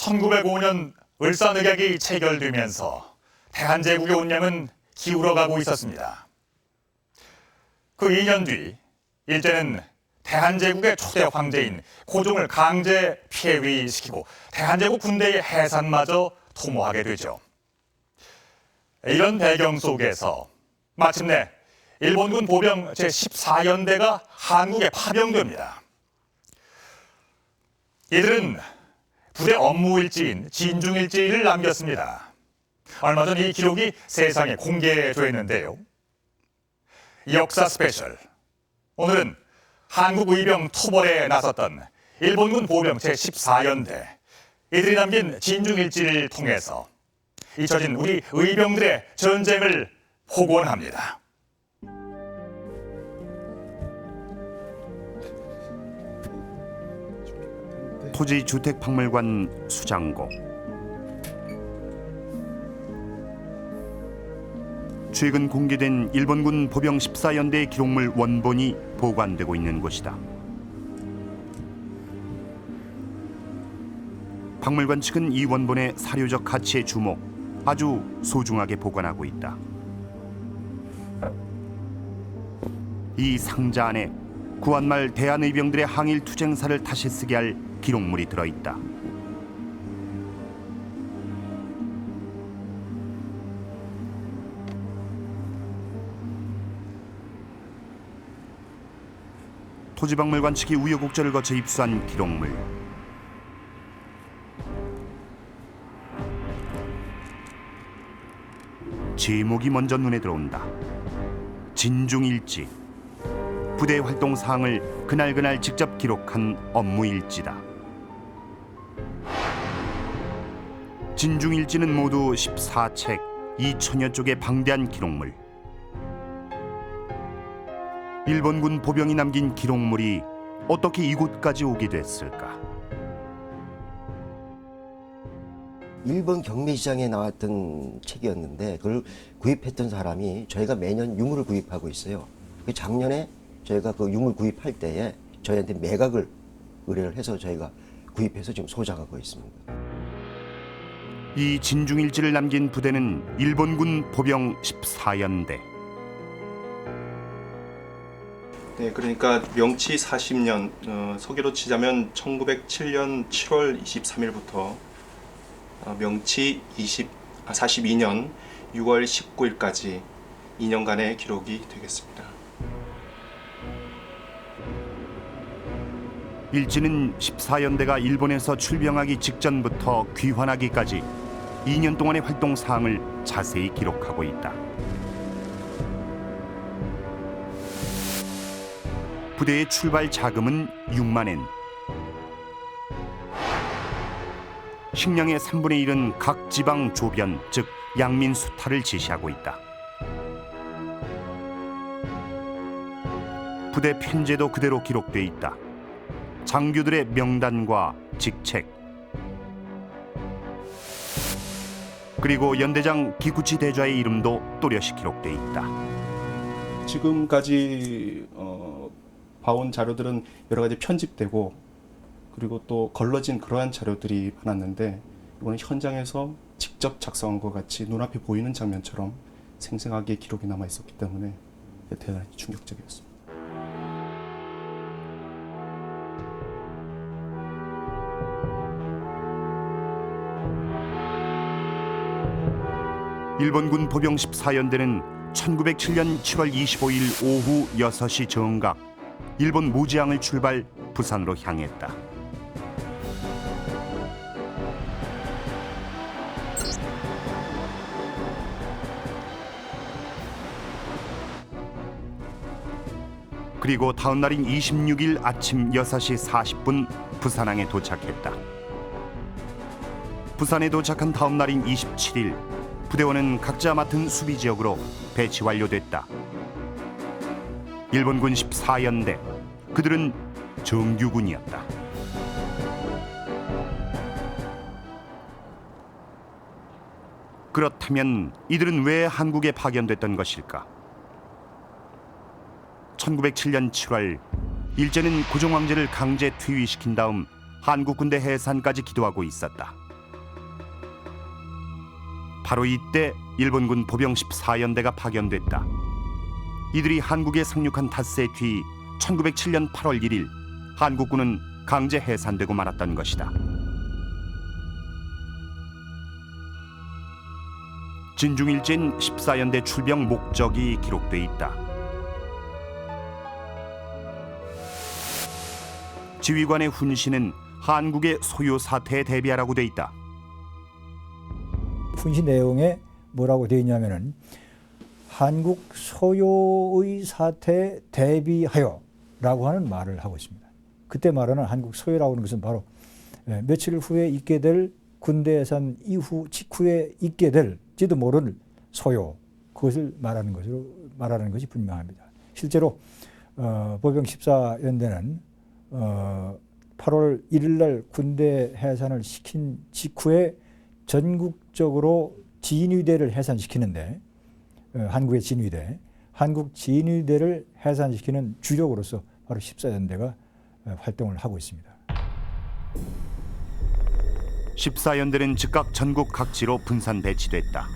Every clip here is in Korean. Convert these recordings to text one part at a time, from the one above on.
1905년 을사늑약이 체결되면서 대한제국의 운명은 기울어가고 있었습니다. 그 2년 뒤 일제는 대한제국의 초대 황제인 고종을 강제 폐위시키고 대한제국 군대의 해산마저 도모하게 되죠. 이런 배경 속에서 마침내 일본군 보병 제14연대가 한국에 파병됩니다. 이들은 부대 업무일지인 진중일지를 남겼습니다. 얼마 전 이 기록이 세상에 공개됐는데요. 역사 스페셜. 오늘은 한국 의병 토벌에 나섰던 일본군 보병 제14연대, 이들이 남긴 진중일지를 통해서 잊혀진 우리 의병들의 전쟁을 복원합니다. 토지주택박물관 수장고. 최근 공개된 일본군 보병 14연대의 기록물 원본이 보관되고 있는 곳이다. 박물관 측은 이 원본의 사료적 가치에 주목, 아주 소중하게 보관하고 있다. 이 상자 안에 구한말 대한의병들의 항일 투쟁사를 다시 쓰게 할 기록물이 들어있다. 토지박물관 측이 우여곡절을 거쳐 입수한 기록물. 제목이 먼저 눈에 들어온다. 진중일지. 부대 활동 사항을 그날 직접 기록한 업무일지다. 진중일지는 모두 14책, 2천여 쪽의 방대한 기록물. 일본군 보병이 남긴 기록물이 어떻게 이곳까지 오게 됐을까? 일본 경매시장에 나왔던 책이었는데 그걸 구입했던 사람이 저희가 매년 유물을 구입하고 있어요. 작년에 저희가 그 유물 구입할 때에 저희한테 매각을 의뢰를 해서 저희가 구입해서 지금 소장하고 있습니다. 이 진중일지를 남긴 부대는 일본군 보병 14연대. 네, 그러니까 명치 40년, 서기로 치자면 1907년 7월 23일부터 명치 42년 6월 19일까지 2년간의 기록이 되겠습니다. 일지는 14연대가 일본에서 출병하기 직전부터 귀환하기까지 2년 동안의 활동 사항을 자세히 기록하고 있다. 부대의 출발 자금은 6만 엔. 식량의 3분의 1은 각 지방 조변, 즉 양민 수탈을 지시하고 있다. 부대 편제도 그대로 기록돼 있다. 장교들의 명단과 직책, 그리고 연대장 기구치 대좌의 이름도 또렷이 기록돼 있다. 지금까지 봐온 자료들은 여러 가지 편집되고 그리고 또 걸러진 그러한 자료들이 많았는데 이거는 현장에서 직접 작성한 것 같이 눈앞에 보이는 장면처럼 생생하게 기록이 남아 있었기 때문에 대단히 충격적이었습니다. 일본군 보병 14연대는 1907년 7월 25일 오후 6시 정각 일본 무지항을 출발 부산으로 향했다. 그리고 다음 날인 26일 아침 6시 40분 부산항에 도착했다. 부산에 도착한 다음 날인 27일 부대원은 각자 맡은 수비 지역으로 배치 완료됐다. 일본군 14연대, 그들은 정규군이었다. 그렇다면 이들은 왜 한국에 파견됐던 것일까? 1907년 7월 일제는 고종 황제를 강제 퇴위시킨 다음 한국 군대 해산까지 기도하고 있었다. 바로 이때 일본군 보병 14연대가 파견됐다. 이들이 한국에 상륙한 닷새 뒤 1907년 8월 1일 한국군은 강제 해산되고 말았던 것이다. 진중일진 14연대 출병 목적이 기록돼 있다. 지휘관의 훈시는 한국의 소요 사태에 대비하라고 돼 있다. 훈시 내용에 뭐라고 되어 있냐면은 한국 소요의 사태에 대비하여라고 하는 말을 하고 있습니다. 그때 말하는 한국 소요라고 하는 것은 바로 며칠 후에 있게 될 군대 해산 이후 직후에 있게 될지도 모를 소요, 그것을 말하는 것이 분명합니다. 실제로 보병 14연대는 8월 1일 날 군대 해산을 시킨 직후에 전국적으로 진위대를 해산시키는데, 한국의 진위대, 한국 진위대를 해산시키는 주력으로서 바로 14연대가 활동을 하고 있습니다. 14연대는 즉각 전국 각지로 분산 배치됐다.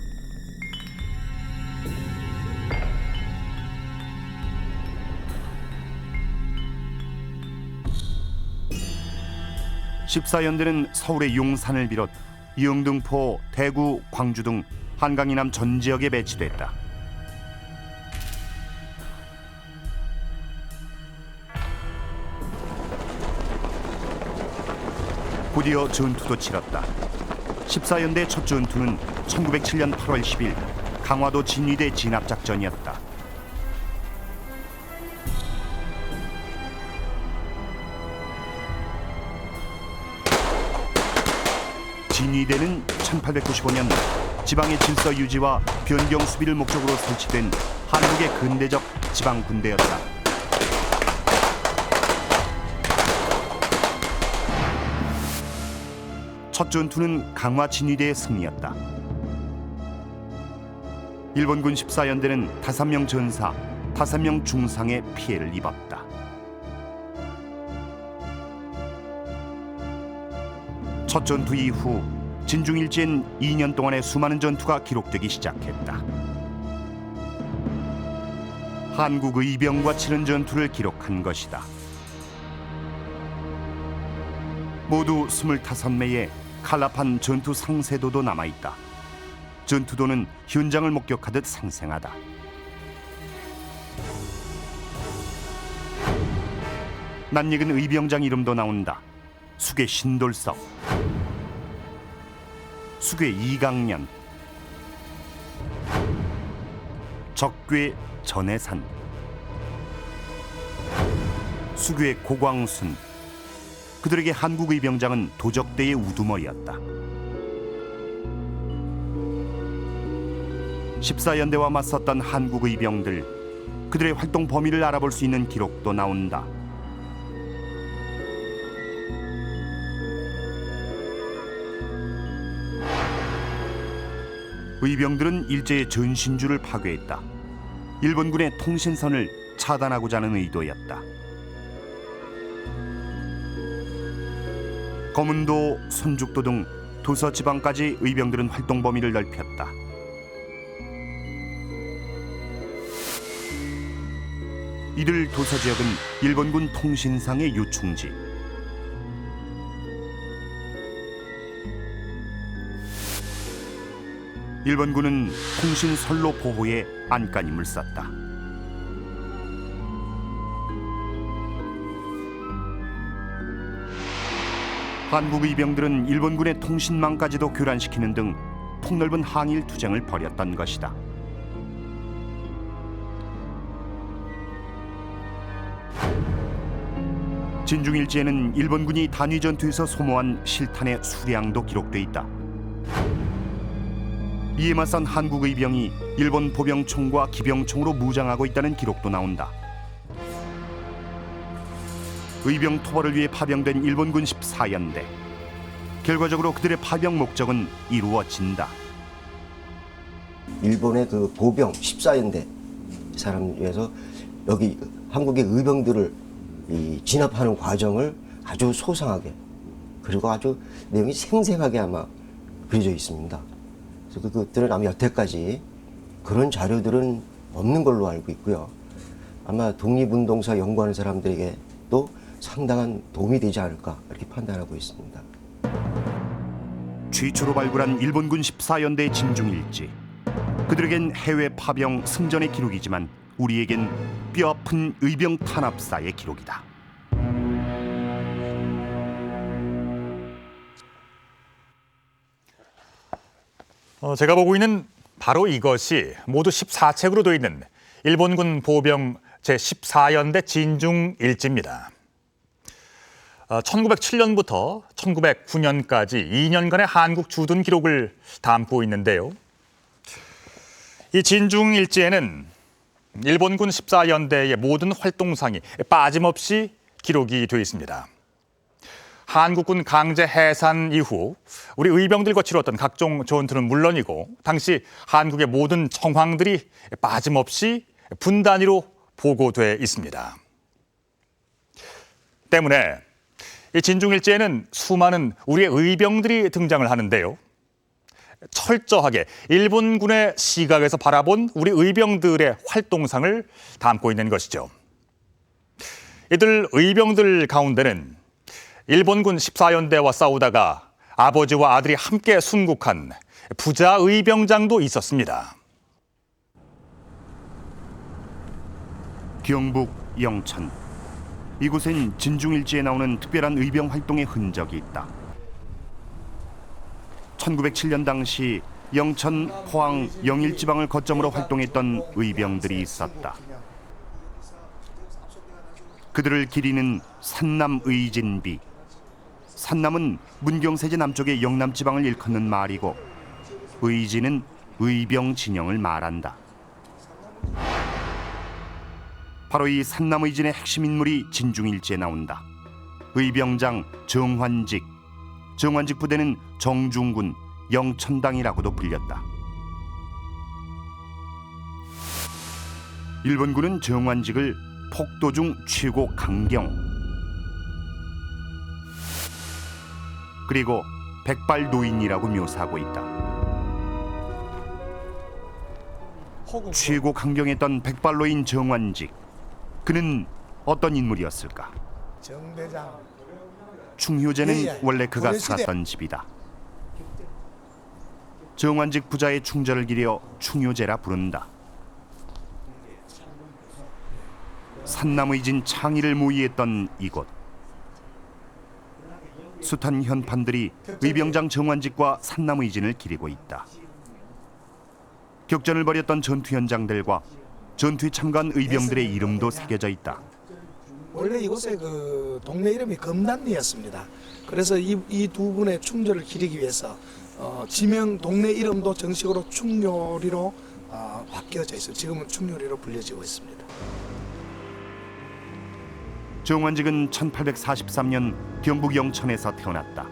(14연대는) 서울의 용산을 비롯 영등포, 대구, 광주 등 한강 이남 전 지역에 배치됐다. 곧이어 전투도 치렀다. 14연대 첫 전투는 1907년 8월 10일 강화도 진위대 진압작전이었다. 진위대는 1895년 지방의 질서 유지와 변경 수비를 목적으로 설치된 한국의 근대적 지방 군대였다. 첫 전투는 강화 진위대의 승리였다. 일본군 14연대는 5명 전사, 5명 중상의 피해를 입었다. 첫 전투 이후 진중일지엔 2년 동안의 수많은 전투가 기록되기 시작했다. 한국 의병과 치른 전투를 기록한 것이다. 모두 25매의 칼라판 전투 상세도도 남아있다. 전투도는 현장을 목격하듯 생생하다. 낯익은 의병장 이름도 나온다. 수괴 신돌석, 수괴 이강년, 적괴 전해산, 수괴 고광순. 그들에게 한국 의병장은 도적대의 우두머리였다. 14연대와 맞섰던 한국 의병들, 그들의 활동 범위를 알아볼 수 있는 기록도 나온다. 의병들은 일제의 전신주를 파괴했다. 일본군의 통신선을 차단하고자 하는 의도였다. 검은도, 손죽도 등 도서 지방까지 의병들은 활동 범위를 넓혔다. 이들 도서 지역은 일본군 통신상의 요충지. 일본군은 통신 선로 보호에 안간힘을 썼다. 한국 의병들은 일본군의 통신망까지도 교란시키는 등 폭넓은 항일 투쟁을 벌였던 것이다. 진중일지에는 일본군이 단위 전투에서 소모한 실탄의 수량도 기록돼 있다. 이에 맞선 한국 의병이 일본 보병총과 기병총으로 무장하고 있다는 기록도 나온다. 의병 토벌을 위해 파병된 일본군 14연대. 결과적으로 그들의 파병 목적은 이루어진다. 일본의 그 보병 14연대 사람 위해서 여기 한국의 의병들을 진압하는 과정을 아주 소상하게, 그리고 아주 내용이 생생하게 아마 그려져 있습니다. 그래서 그것들은 아마 여태까지 그런 자료들은 없는 걸로 알고 있고요. 아마 독립운동사 연구하는 사람들에게 또 상당한 도움이 되지 않을까 이렇게 판단하고 있습니다. 최초로 발굴한 일본군 14연대 진중일지. 그들에겐 해외 파병 승전의 기록이지만 우리에겐 뼈아픈 의병 탄압사의 기록이다. 제가 보고 있는 바로 이것이 모두 14책으로 되어 있는 일본군 보병 제14연대 진중일지입니다. 1907년부터 1909년까지 2년간의 한국 주둔 기록을 담고 있는데요. 이 진중일지에는 일본군 14연대의 모든 활동상이 빠짐없이 기록이 되어 있습니다. 한국군 강제 해산 이후 우리 의병들과 치렀던 각종 전투는 물론이고 당시 한국의 모든 정황들이 빠짐없이 분 단위로 보고돼 있습니다. 때문에 이 진중일지에는 수많은 우리의 의병들이 등장을 하는데요. 철저하게 일본군의 시각에서 바라본 우리 의병들의 활동상을 담고 있는 것이죠. 이들 의병들 가운데는 일본군 14연대와 싸우다가 아버지와 아들이 함께 순국한 부자 의병장도 있었습니다. 경북 영천. 이곳엔 진중일지에 나오는 특별한 의병 활동의 흔적이 있다. 1907년 당시 영천, 포항, 영일 지방을 거점으로 활동했던 의병들이 있었다. 그들을 기리는 산남의진비. 산남은 문경세제 남쪽의 영남 지방을 일컫는 말이고 의진은 의병 진영을 말한다. 바로 이 산남의진의 핵심 인물이 진중일지에 나온다. 의병장 정환직. 정환직 부대는 정중군, 영천당이라고도 불렸다. 일본군은 정환직을 폭도 중 최고 강경, 그리고 백발노인이라고 묘사하고 있다. 최고 강경했던 백발노인 정환직. 그는 어떤 인물이었을까? 정대장. 충효제는 원래 그가 살았던 집이다. 정환직 부자의 충절을 기려 충효제라 부른다. 산남의진 창의를 모의했던 이곳. 숱한 현판들이 의병장 정환직과 산남의진을 기리고 있다. 격전을 벌였던 전투 현장들과 전투에 참가한 의병들의 이름도 새겨져 있다. 원래 이곳의 그 동네 이름이 검단리였습니다. 그래서 이 두 분의 충절을 기리기 위해서 지명 동네 이름도 정식으로 충요리로 바뀌어져 있어요. 지금은 충요리로 불려지고 있습니다. 정환직은 1843년 경북 영천에서 태어났다.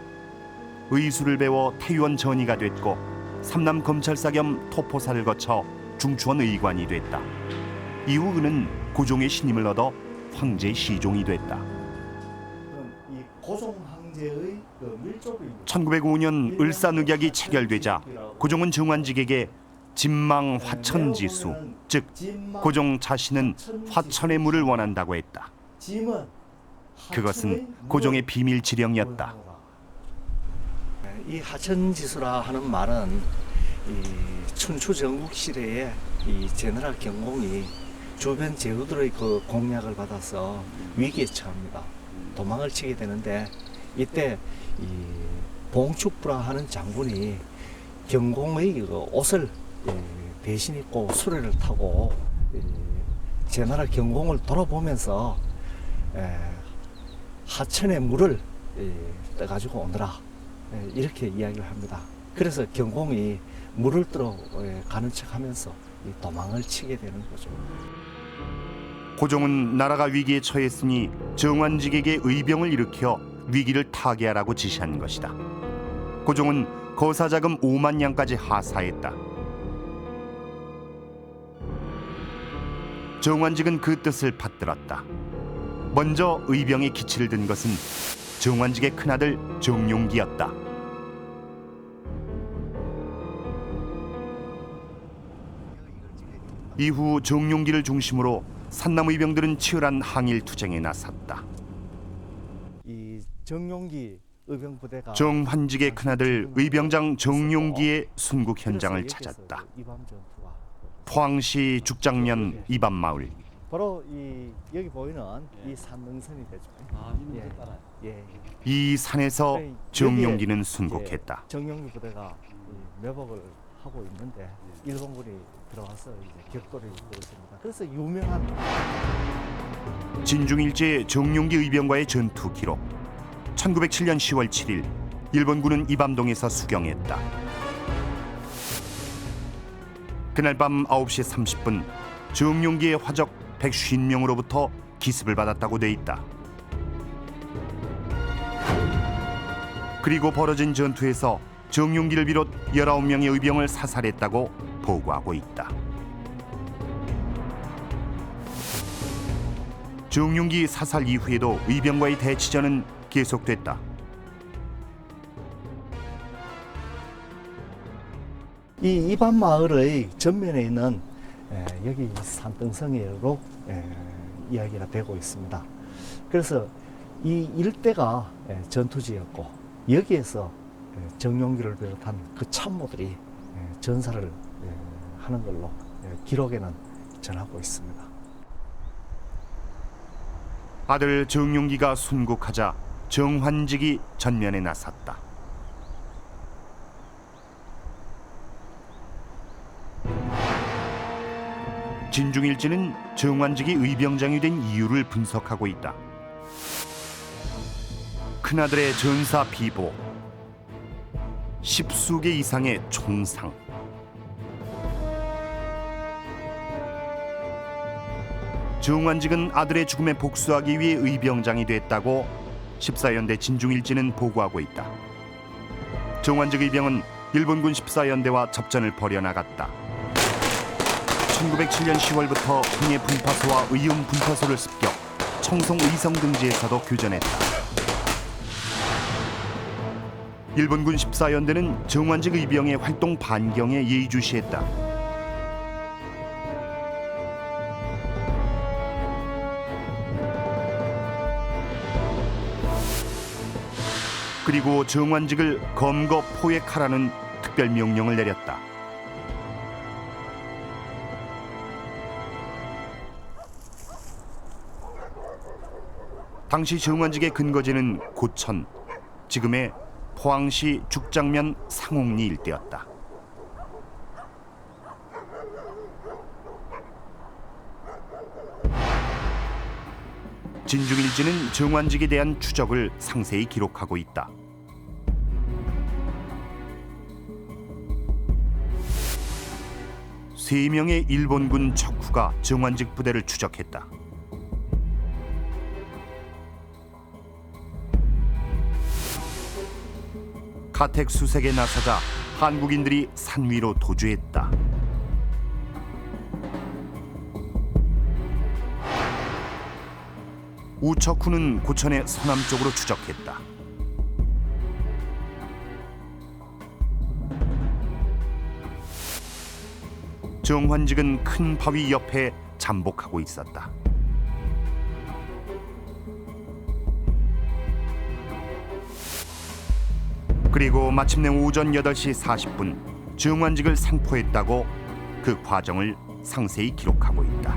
의수를 배워 태유원 전의가 됐고 삼남 검찰사 겸 토포사를 거쳐 중추원 의관이 됐다. 이후 그는 고종의 신임을 얻어 황제 시종이 됐다. 이 고종 황제의 밀족이 1905년 을사늑약이 체결되자 고종은 정환직에게 진망 화천지수, 즉 고종 자신은 화천의 물을 원한다고 했다. 짐은 그것은 고종의 비밀 지령이었다. 이 하천지수라 하는 말은 이 춘추 전국 시대에 이 제너럴 경공이 주변 제후들의 그 공략을 받아서 위기에 처합니다. 도망을 치게 되는데 이때 이 봉축부라 하는 장군이 경공의 그 옷을 대신 입고 수레를 타고 제너럴 경공을 돌아보면서 하천의 물을 떠가지고 오너라 이렇게 이야기를 합니다. 그래서 경공이 물을 뜨러 가는 척하면서 도망을 치게 되는 거죠. 고종은 나라가 위기에 처했으니 정환직에게 의병을 일으켜 위기를 타개하라고 지시한 것이다. 고종은 거사자금 5만 양까지 하사했다. 정환직은 그 뜻을 받들었다. 먼저 의병의 기치를 든 것은 정환직의 큰아들 정용기였다. 이후 정용기를 중심으로 산남 의병들은 치열한 항일 투쟁에 나섰다. 이 정용기 의병 부대가 정환직의 큰아들 의병장 정용기의 순국 현장을 그래서 찾았다. 여기에서 이밤 전투가 포항시 죽장면 이밤마을. 바로 여기 보이는 이 산능선이 되죠. 예. 이 산에서 여기에 정용기는 이제 순국했다. 정용기 부대가 이 매복을 하고 있는데 일본군이 들어와서 이제 격돌을 일고 있습니다. 그래서 유명한 진중일제 정용기 의병과의 전투 기록. 1907년 10월 7일 일본군은 이밤동에서 수경했다. 그날 밤 9시 30분 정용기의 화적 150명으로부터 기습을 받았다고 돼 있다. 그리고 벌어진 전투에서 정용기를 비롯 19명의 의병을 사살했다고 보고하고 있다. 정용기 사살 이후에도 의병과의 대치전은 계속됐다. 이 이밤 마을의 전면에 있는 여기 산등성이로 이야기가 되고 있습니다. 그래서 이 일대가 전투지였고 여기에서 정용기를 비롯한 그 참모들이 전사를 하는 걸로 기록에는 전하고 있습니다. 아들 정용기가 순국하자 정환직이 전면에 나섰다. 진중일지는 정환직이 의병장이 된 이유를 분석하고 있다. 큰아들의 전사 비보, 10수개 이상의 총상, 정환직은 아들의 죽음에 복수하기 위해 의병장이 됐다고 14연대 진중일지는 보고하고 있다. 정환직 의병은 일본군 14연대와 접전을 벌여나갔다. 1907년 10월부터 흥해 분파소와 의용 분파소를 습격, 청송 의성 등지에서도 교전했다. 일본군 14연대는 정환직 의병의 활동 반경에 예의주시했다. 그리고 정환직을 검거 포획하라는 특별 명령을 내렸다. 당시 정환직의 근거지는 고천, 지금의 포항시 죽장면 상옥리 일대였다. 진중일지는 정환직에 대한 추적을 상세히 기록하고 있다. 세 명의 일본군 척후가 정환직 부대를 추적했다. 가택 수색에 나서자 한국인들이 산 위로 도주했다. 우척후는 고천의 서남쪽으로 추적했다. 정환직은 큰 바위 옆에 잠복하고 있었다. 그리고 마침내 오전 8시 40분 정환직을 상포했다고 그 과정을 상세히 기록하고 있다.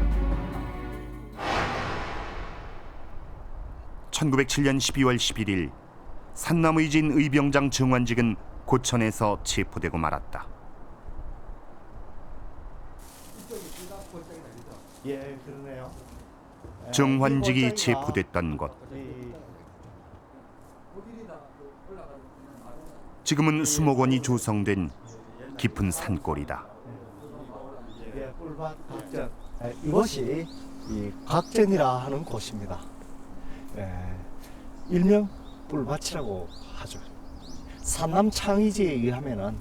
1907년 12월 11일 산남의진 의병장 정환직은 고천에서 체포되고 말았다. 예, 그러네요. 정환직이 체포됐던 곳. 지금은 수목원이 조성된 깊은 산골이다. 예, 꿀밭 각전. 이곳이 이 각전이라 하는 곳입니다. 일명 꿀밭이라고 하죠. 산남 창의지에 의하면은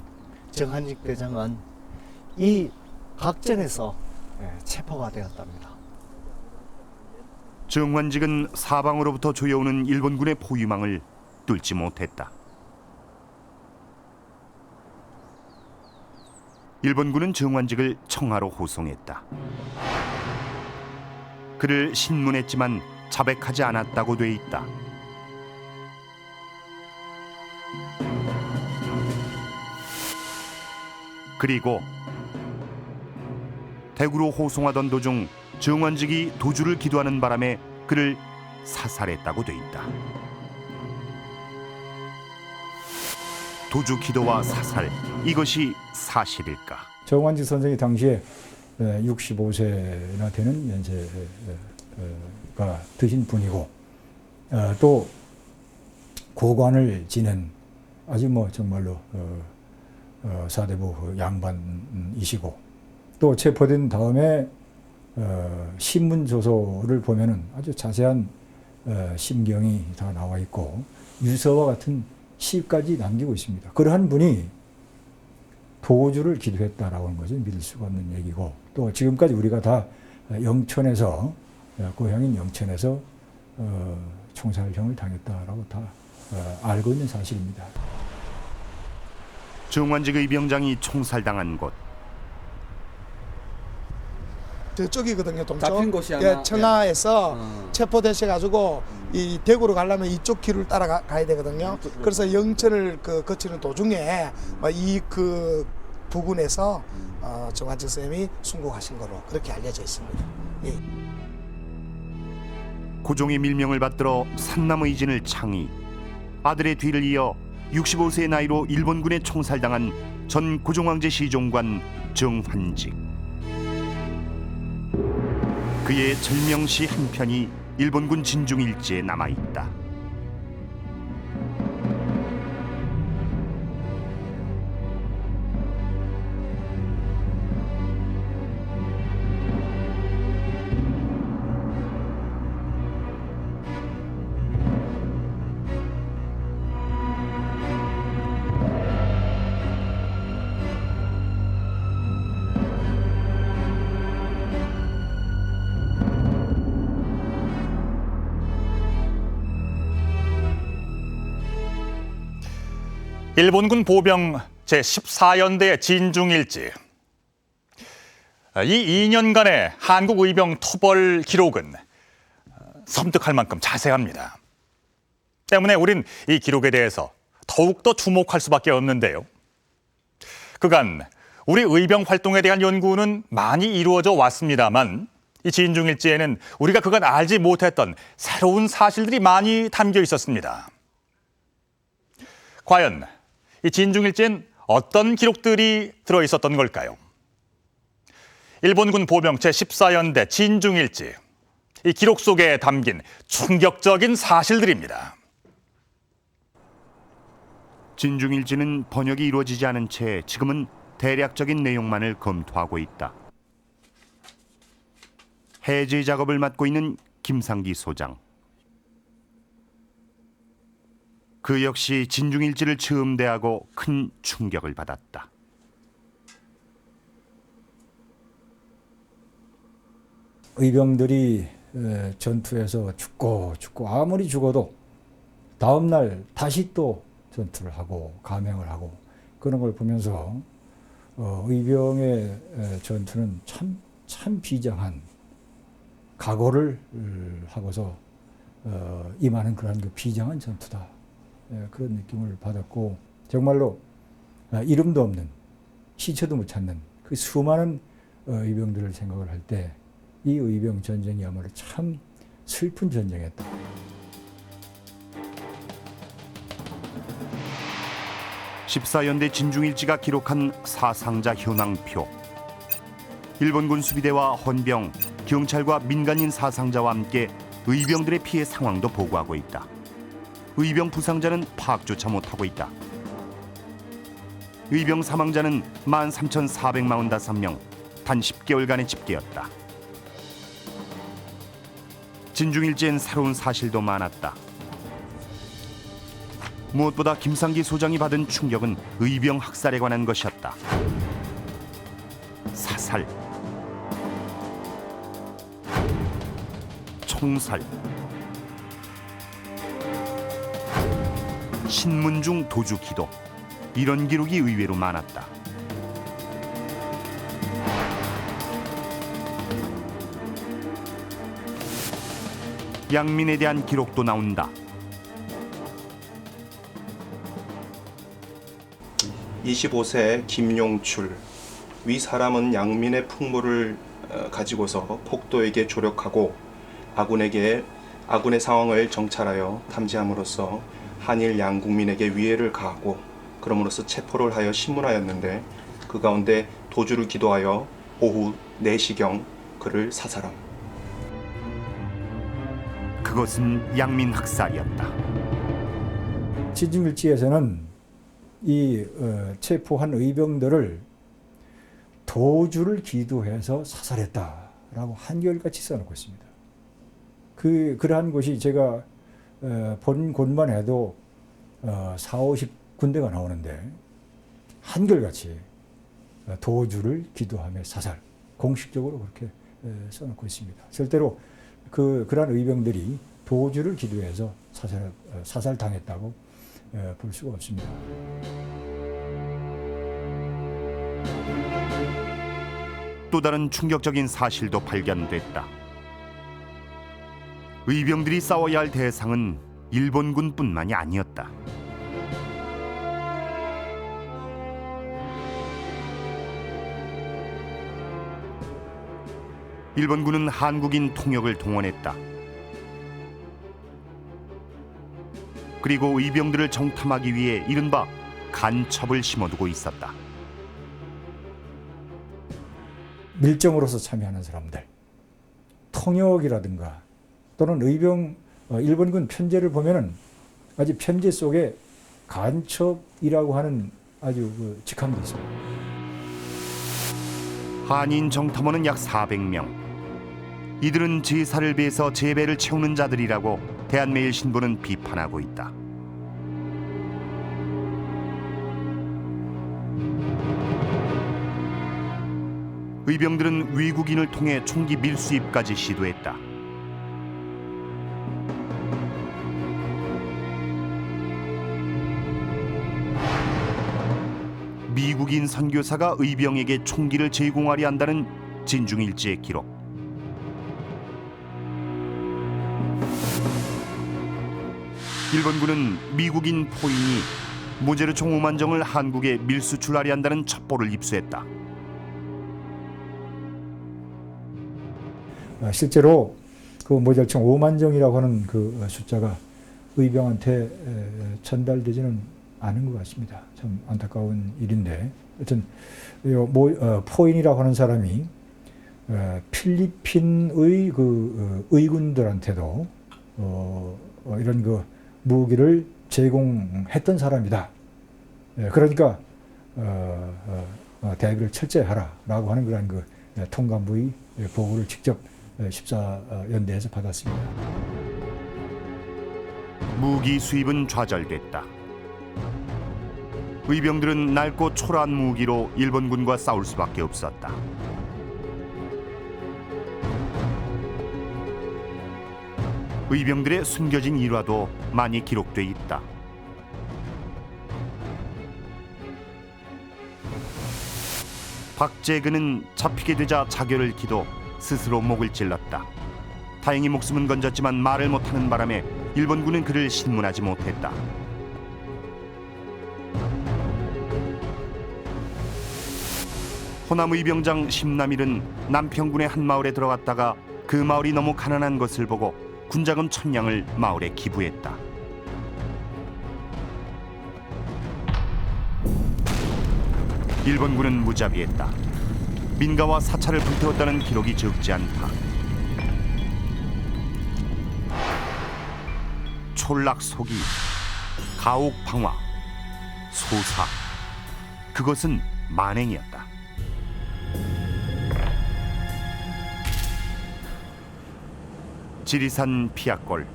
정환직 대장은 이 각전에서 체포가 되었답니다. 정환직은 사방으로부터 조여오는 일본군의 포위망을 뚫지 못했다. 일본군은 정환직을 청하로 호송했다. 그를 신문했지만 자백하지 않았다고 돼 있다. 그리고 대구로 호송하던 도중 정환직이 도주를 기도하는 바람에 그를 사살했다고 돼 있다. 도주 기도와 사살, 이것이 사실일까? 정환직 선생이 당시에 65세나 되는 연세가 드신 분이고 또 고관을 지낸 아주 뭐 정말로 사대부 양반이시고 또 체포된 다음에 신문 조서를 보면은 아주 자세한 심경이 다 나와 있고 유서와 같은 시까지 남기고 있습니다. 그러한 분이 도주를 기도했다라는 것은 믿을 수가 없는 얘기고 또 지금까지 우리가 다 영천에서 고향인 영천에서 총살형을 당했다라고 다 알고 있는 사실입니다. 정환직 의병장이 총살당한 곳. 저쪽이거든요, 동쪽. 잡힌 곳이 아마 청하에서 체포되셔가지고 이 대구로 가려면 이쪽 길을 따라가야 되거든요. 그래서 영천을 거치는 도중에 이 부근에서 정환직 선생님이 순국하신 거로 그렇게 알려져 있습니다. 예. 고종의 밀명을 받들어 산남의진을 창의, 아들의 뒤를 이어 65세의 나이로 일본군에 총살당한 전 고종황제 시종관 정환직. 그의 절명시 한 편이 일본군 진중일지에 남아있다. 일본군 보병 제14연대의 진중일지. 이 2년간의 한국 의병 토벌 기록은 섬뜩할 만큼 자세합니다. 때문에 우린 이 기록에 대해서 더욱더 주목할 수밖에 없는데요. 그간 우리 의병 활동에 대한 연구는 많이 이루어져 왔습니다만 이 진중일지에는 우리가 그간 알지 못했던 새로운 사실들이 많이 담겨 있었습니다. 과연 이 진중일지엔 어떤 기록들이 들어있었던 걸까요? 일본군 보병 제14연대 진중일지, 이 기록 속에 담긴 충격적인 사실들입니다. 진중일지는 번역이 이루어지지 않은 채 지금은 대략적인 내용만을 검토하고 있다. 해제 작업을 맡고 있는 김상기 소장. 그 역시 진중일지를 처음 대하고 큰 충격을 받았다. 의병들이 전투에서 죽고 아무리 죽어도 다음 날 다시 또 전투를 하고 감행을 하고 그런 걸 보면서 의병의 전투는 참 비장한 각오를 하고서 임하는 그런 그 비장한 전투다. 그런 느낌을 받았고 정말로 이름도 없는 시체도 못 찾는 그 수많은 의병들을 생각을 할 때 이 의병 전쟁이야말로 참 슬픈 전쟁이었다. (14연대) 진중일지가 기록한 사상자 현황표. 일본군 수비대와 헌병, 경찰과 민간인 사상자와 함께 의병들의 피해 상황도 보고하고 있다. 의병 부상자는 파악조차 못하고 있다. 의병 사망자는 13,445명, 단 10개월간의 집계였다. 진중일지엔 새로운 사실도 많았다. 무엇보다 김상기 소장이 받은 충격은 의병 학살에 관한 것이었다. 사살, 총살, 신문 중 도주 기도, 이런 기록이 의외로 많았다. 양민에 대한 기록도 나온다. (25세) 김용출. 위 사람은 양민의 풍물을 가지고서 폭도에게 조력하고 아군의 상황을 정찰하여 탐지함으로써 한일 양국민에게 위해를 가하고 그럼으로써 체포를 하여 신문하였는데 그 가운데 도주를 기도하여 오후 4시경 그를 사살함. 그것은 양민 학살이었다. 진중일지에서는 이 체포한 의병들을 도주를 기도해서 사살했다라고 한결같이 써놓고 있습니다. 그러한 곳이 제가 본 곳만 해도 40-50군데가 나오는데 한결같이 도주를 기도하며 사살, 공식적으로 그렇게 써놓고 있습니다. 절대로 그러한 의병들이 도주를 기도해서 사살당했다고 볼 수가 없습니다. 또 다른 충격적인 사실도 발견됐다. 의병들이 싸워야 할 대상은 일본군뿐만이 아니었다. 일본군은 한국인 통역을 동원했다. 그리고 의병들을 정탐하기 위해 이른바 간첩을 심어두고 있었다. 밀정으로서 참여하는 사람들, 통역이라든가 또는 일본군 편제를 보면은 아주 편제 속에 간첩이라고 하는 아주 직함도 있습니다. 한인 정탐원은 약 400명. 이들은 제사를 베서 제배를 채우는 자들이라고 대한매일신보는 비판하고 있다. 의병들은 외국인을 통해 총기 밀수입까지 시도했다. 미국인 선교사가 의병에게 총기를 제공하려 한다는 진중일지의 기록. 일본군은 미국인 포인이 모제르 총 5만 정을 한국에 밀수출하려 한다는 첩보를 입수했다. 실제로 그 모제르총 5만 정이라고 하는 그 숫자가 의병한테 전달되지는 않은 것 같습니다. 참 안타까운 일인데, 하여튼 포인이라고 하는 사람이 필리핀의 그 의군들한테도 이런 그 무기를 제공했던 사람이다. 그러니까 대비를 철저히 하라라고 하는 그런 그 통감부의 보고를 직접 14연대에서 받았습니다. 무기 수입은 좌절됐다. 의병들은 낡고 초라한 무기로 일본군과 싸울 수밖에 없었다. 의병들의 숨겨진 일화도 많이 기록돼 있다. 박재근은 잡히게 되자 자결을 기도 스스로 목을 찔렀다. 다행히 목숨은 건졌지만 말을 못하는 바람에 일본군은 그를 신문하지 못했다. 호남 의병장 심남일은 남평군의 한 마을에 들어갔다가 그 마을이 너무 가난한 것을 보고 군자금 1000냥을 마을에 기부했다. 일본군은 무자비했다. 민가와 사찰을 불태웠다는 기록이 적지 않다. 촌락소기, 가옥방화, 소사, 그것은 만행이었다. 지리산 피악골,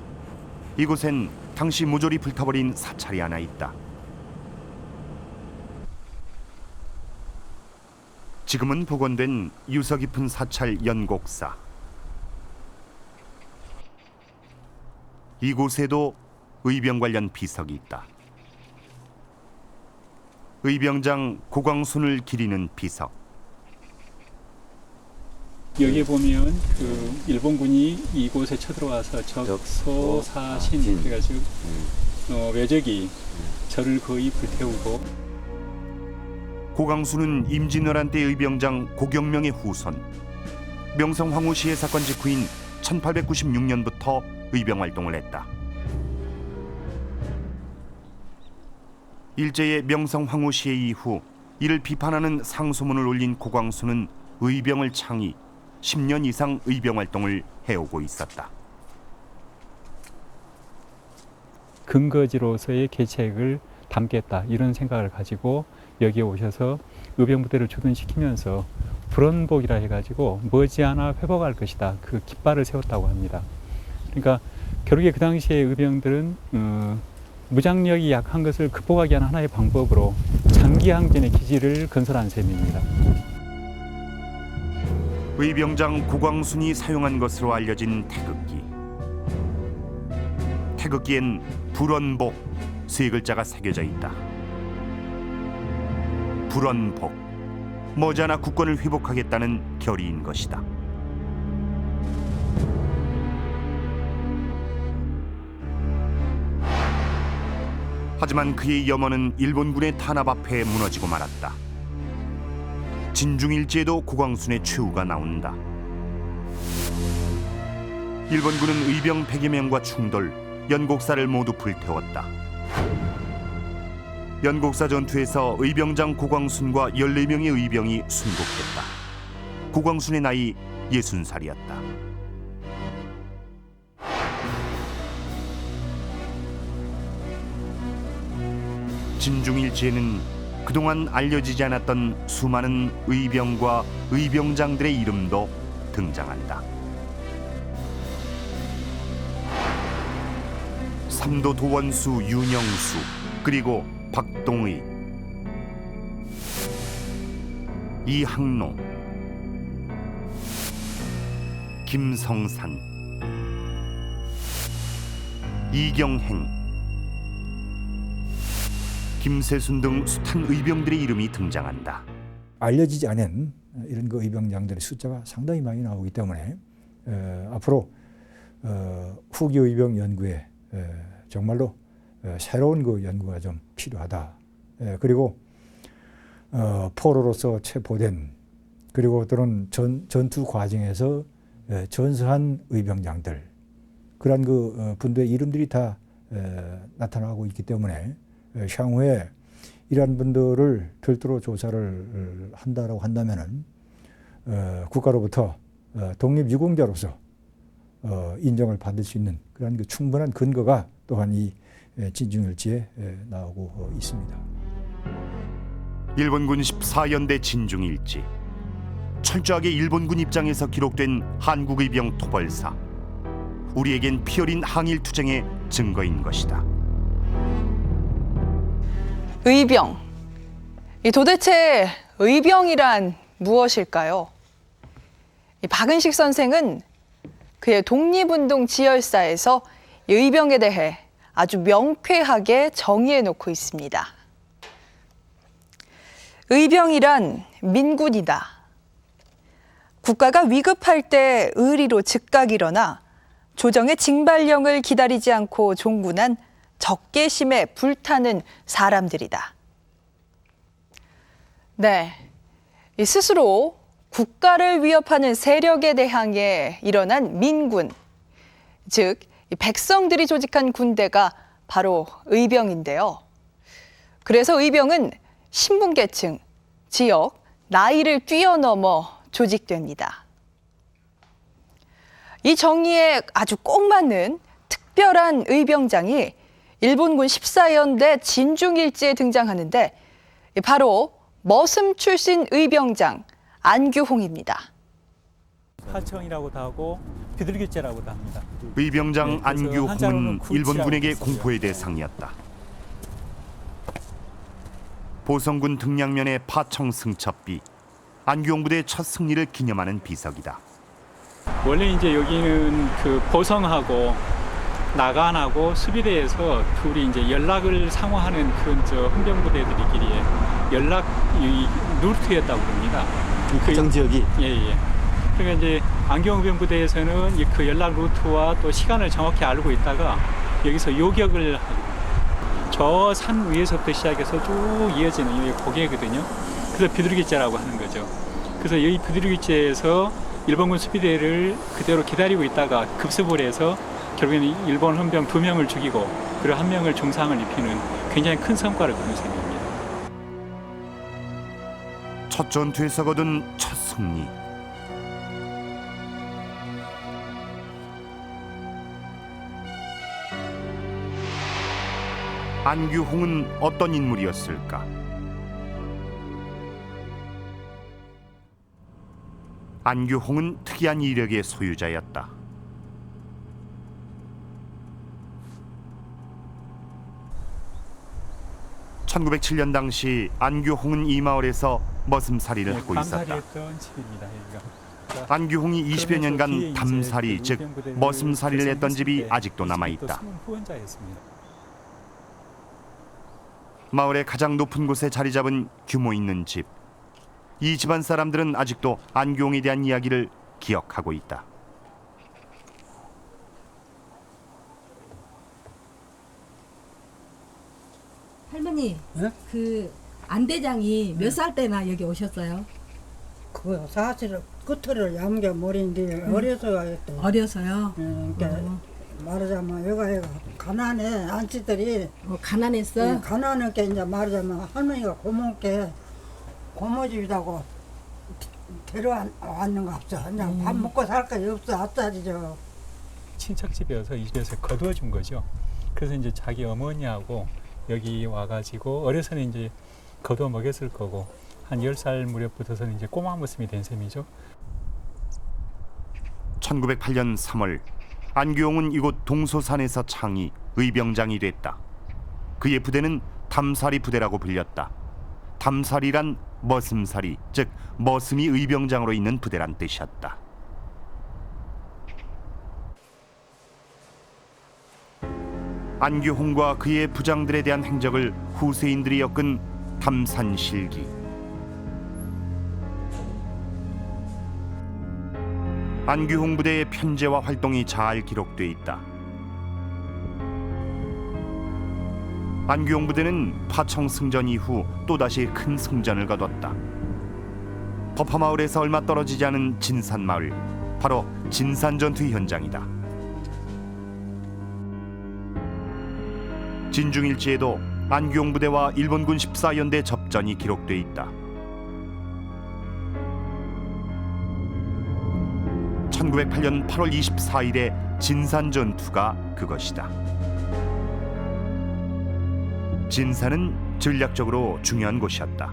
이곳엔 당시 모조리 불타버린 사찰이 하나 있다. 지금은 복원된 유서 깊은 사찰 연곡사. 이곳에도 의병 관련 비석이 있다. 의병장 고광순을 기리는 비석. 여기에 보면 그 일본군이 이곳에 쳐들어와서 적소사신 그래가지고 외적이 절을 거의 불태우고. 고광수는 임진왜란 때 의병장 고경명의 후손. 명성 황후시의 사건 직후인 1896년부터 의병 활동을 했다. 일제의 명성 황후시의 이후 이를 비판하는 상소문을 올린 고광수는 의병을 창의, 10년 이상 의병 활동을 해오고 있었다. 근거지로서의 계책을 담겠다 이런 생각을 가지고 여기에 오셔서 의병부대를 주둔시키면서 불원복이라 해가지고 머지않아 회복할 것이다 그 깃발을 세웠다고 합니다. 그러니까 결국에 그 당시에 의병들은 무장력이 약한 것을 극복하기 위한 하나의 방법으로 장기항전의 기지를 건설한 셈입니다. 의병장 고광순이 사용한 것으로 알려진 태극기. 태극기엔 불원복 세 글자가 새겨져 있다. 불원복, 머지않아 국권을 회복하겠다는 결의인 것이다. 하지만 그의 염원은 일본군의 탄압 앞에 무너지고 말았다. 진중일지에도 고광순의 최후가 나온다. 일본군은 의병 100여 명과 충돌, 연곡사를 모두 불태웠다. 연곡사 전투에서 의병장 고광순과 14명의 의병이 순국했다. 고광순의 나이 60살이었다. 진중일지에는 그동안 알려지지 않았던 수많은 의병과 의병장들의 이름도 등장한다. 삼도 도원수 윤영수, 그리고 박동의, 이항로, 김성산, 이경행, 김세순 등 숱한 의병들의 이름이 등장한다. 알려지지 않은 이런 그 의병장들의 숫자가 상당히 많이 나오기 때문에 앞으로 후기 의병 연구에 정말로 새로운 그 연구가 좀 필요하다. 그리고 포로로서 체포된 그리고 또는 전투 과정에서 전사한 의병장들 그러한 그 분들의 이름들이 다 나타나고 있기 때문에 향후에 이러한 분들을 별도로 조사를 한다라고 한다면은 국가로부터 독립유공자로서 인정을 받을 수 있는 그런 그 충분한 근거가 또한 이 진중일지에 나오고 있습니다. 일본군 14연대 진중일지. 철저하게 일본군 입장에서 기록된 한국의병 토벌사. 우리에겐 피 어린 항일투쟁의 증거인 것이다. 의병. 도대체 의병이란 무엇일까요? 박은식 선생은 그의 독립운동 지열사에서 의병에 대해 아주 명쾌하게 정의해 놓고 있습니다. 의병이란 민군이다. 국가가 위급할 때 의리로 즉각 일어나 조정의 징발령을 기다리지 않고 종군한 적개심에 불타는 사람들이다. 네, 스스로 국가를 위협하는 세력에 대항해 일어난 민군, 즉 백성들이 조직한 군대가 바로 의병인데요. 그래서 의병은 신분계층, 지역, 나이를 뛰어넘어 조직됩니다. 이 정의에 아주 꼭 맞는 특별한 의병장이 일본군 14연대 진중일지에 등장하는데 바로 머슴 출신 의병장 안규홍입니다. 하청이라고도 하고 비둘기째라고도 합니다. 의병장 안규홍은 일본군에게 공포의 대상이었다. 보성군 등량면의 파청 승첩비, 안규홍 부대의 첫 승리를 기념하는 비석이다. 원래 이제 여기는 그 보성하고 나간하고 수비대에서 둘이 이제 연락을 상호하는 그런 흥병부대들끼리의 연락 루트였다고 봅니다. 그 지역이 예예. 그러니까 이제 안경의병부대에서는 그 연락 루트와 또 시간을 정확히 알고 있다가 여기서 요격을 저 산 위에서부터 시작해서 쭉 이어지는 여기 고개거든요. 그래서 비둘기째라고 하는 거죠. 그래서 여기 비둘기째에서 일본군 수비대를 그대로 기다리고 있다가 급습을 해서 결국에는 일본 헌병 2명을 죽이고 그리고 1명을 중상을 입히는 굉장히 큰 성과를 거둔 셈입니다. 첫 전투에서 거둔 첫 승리. 안규홍은 어떤 인물이었을까? 안규홍은 특이한 이력의 소유자였다. (1907년) 당시 안규홍은 이 마을에서 머슴살이를 하고 있었다. 감살이했던 집입니다. 여기가. 안규홍이 20여 년간 뒤에 이제 담살이 그 즉 의병부대를 머슴살이를 했던 집이 구성했을 때 아직도 남아있다. 숨은 후원자였습니다. 마을의 가장 높은 곳에 자리 잡은 규모 있는 집. 이 집안 사람들은 아직도 안규홍에 대한 이야기를 기억하고 있다. 할머니, 그 안대장이 몇 살 때나 여기 오셨어요? 그 사실 끝을 얌겨 모르는데 어려서 했던. 어려서요. 그러니까 말하자면 여기가 가난해 안치들이 가난했어? 가난하게 이제 말하자면 할머니가 고모께 고모집이라고 데려왔는 거 없어. 그냥 밥 먹고 살 거 없어 앞자리죠. 친척집이어서 이 집에서 거두어 준 거죠. 그래서 이제 자기 어머니하고 여기 와가지고 어려서는 이제 거두어 먹였을 거고 한 10살 무렵부터서는 이제 꼬마 모습이 된 셈이죠. 1908년 3월 안규홍은 이곳 동소산에서 창이 의병장이 됐다. 그의 부대는 담사리 부대라고 불렸다. 담사리란 머슴사리, 즉 머슴이 의병장으로 있는 부대란 뜻이었다. 안규홍과 그의 부장들에 대한 행적을 후세인들이 엮은 담산실기. 안규홍 부대의 편제와 활동이 잘 기록돼 있다. 안규홍 부대는 파청 승전 이후 또다시 큰 승전을 거뒀다. 법화마을에서 얼마 떨어지지 않은 진산마을, 바로 진산전투 현장이다. 진중일지에도 안규홍 부대와 일본군 14연대 접전이 기록돼 있다. 1908년 8월 24일의 진산전투가 그것이다. 진산은 전략적으로 중요한 곳이었다.